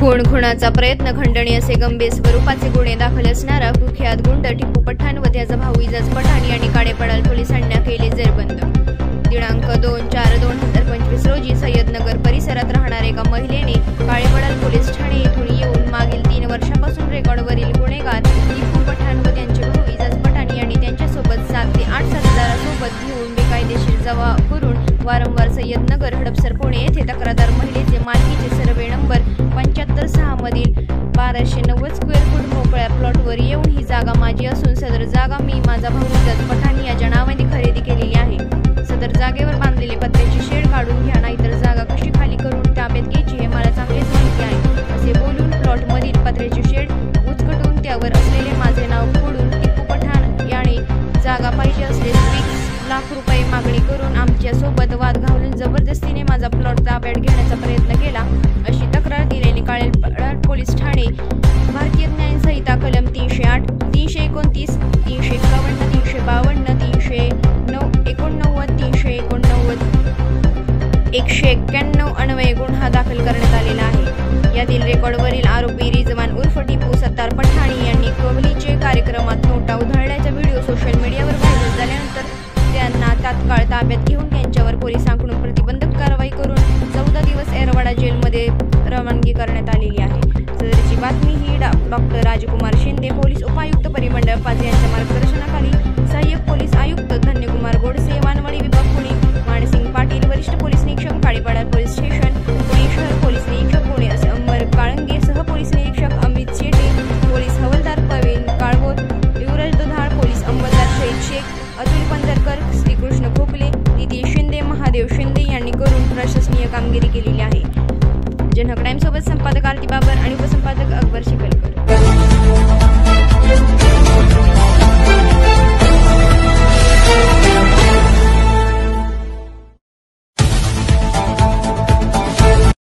खुनाचा प्रयत्न खंडणी असे गंभीर स्वरूपाचे गुन्हे दाखल असणारा कुख्यात गुंड टिपू पठाण व त्याचा भाऊ इजाज पठाण यांनी काळेपडाल पोलिसांना केले जेरबंद। दिनांक 2/4/2025 रोजी सय्यदनगर परिसरात राहणाऱ्या एका महिलेने काळेपडाल पोलीस ठाणे येथून येऊन मागील 3 वर्षांपासून रेकॉर्डवरील गुन्हेगार टिपू पठाण व त्यांचे भाऊ इजाज पठाण यांनी त्यांच्यासोबत 7 ते 8 साथीदारासोबत घेऊन बेकायदेशीर जमा करून वारंवार सय्यदनगर हडपसर पुणे येथे तक्रारदार महिलेचे मालकीचे सर्वे नंबर 75/6 मधील 1290 स्क्वेअर फूट मोकळ्या प्लॉटवर येऊन ही जागा माझी असून सदर जागा मी माझा भाऊ इजाज पठाण याच्या नावाने खरेदी केलेली आहे। सदर जागेवर बांधलेले पत्र्याची शेड काढून घ्या, नाहीतर जागा कशी खाली करून ताब्यात घ्यायची हे मला चांगलेच माहिती आहे असे बोलून प्लॉटमधील पत्र्याची शेड उचकटून त्यावर असलेले माझे नाव खोडून टिपू पठाण याने जागा पाहिजे असल्यास 20 लाख रुपये मागणी करून आमच्यासोबत वाद घालून जबरदस्तीने माझा प्लॉट ताब्यात घेण्याचा प्रयत्न केला अशी तक्रार दिलेली काळेपडाल पोलीस ठाणे भारतीय न्याय संहिता कलम 308, 329, 351, 352, 191 अन्वये गुन्हा दाखल करण्यात आलेला आहे। यातील रेकॉर्डवरील आरोपी रिजवान उर्फ टिपू सत्तार पठाणी यांनी कबलीचे कार्यक्रमात नोटा उधळल्याचा व्हिडिओ सोशल मीडियावर व्हायरल झाल्यानंतर त्यांना तात्काळ ताब्यात घेऊन त्यांच्यावर पोलिसांकडून प्रतिबंधक कारवाई करून 14 दिवस येरवडा जेलमध्ये रवानगी करण्यात आलेली आहे। सदरची बातमी ही डॉक्टर राजकुमार शिंदे, पोलीस उपायुक्त परिमंडळ 5 यांच्या मार्गदर्शनाखाली सहाय्यक पोलीस आयुक्त धन्यकुमार गोडसे, वानवडी विभाग पुणे, मानसिंग पाटील, वरिष्ठ पोलीस निरीक्षक काळेपडाल पोलीस स्टेशन पुणे शहर, पोलीस निरीक्षक पुणे अमर काळंगे, सह पोलीस निरीक्षक अमित शेटे, पोलीस हवालदार प्रवीण काळवोत, युवराज दुधाळ, पोलीस अंमलदार शहीद शेख, अतुल पंधरकर, श्रीकृष्ण खोकले, नितीश शिंदे, महादेव शिंदे यांनी करून प्रशासकीय कामगिरी केलेली आहे। जनहक टाइम्स सोबत संपादक आरती बाबर आणि उपसंपादक अकबर शिकलकर।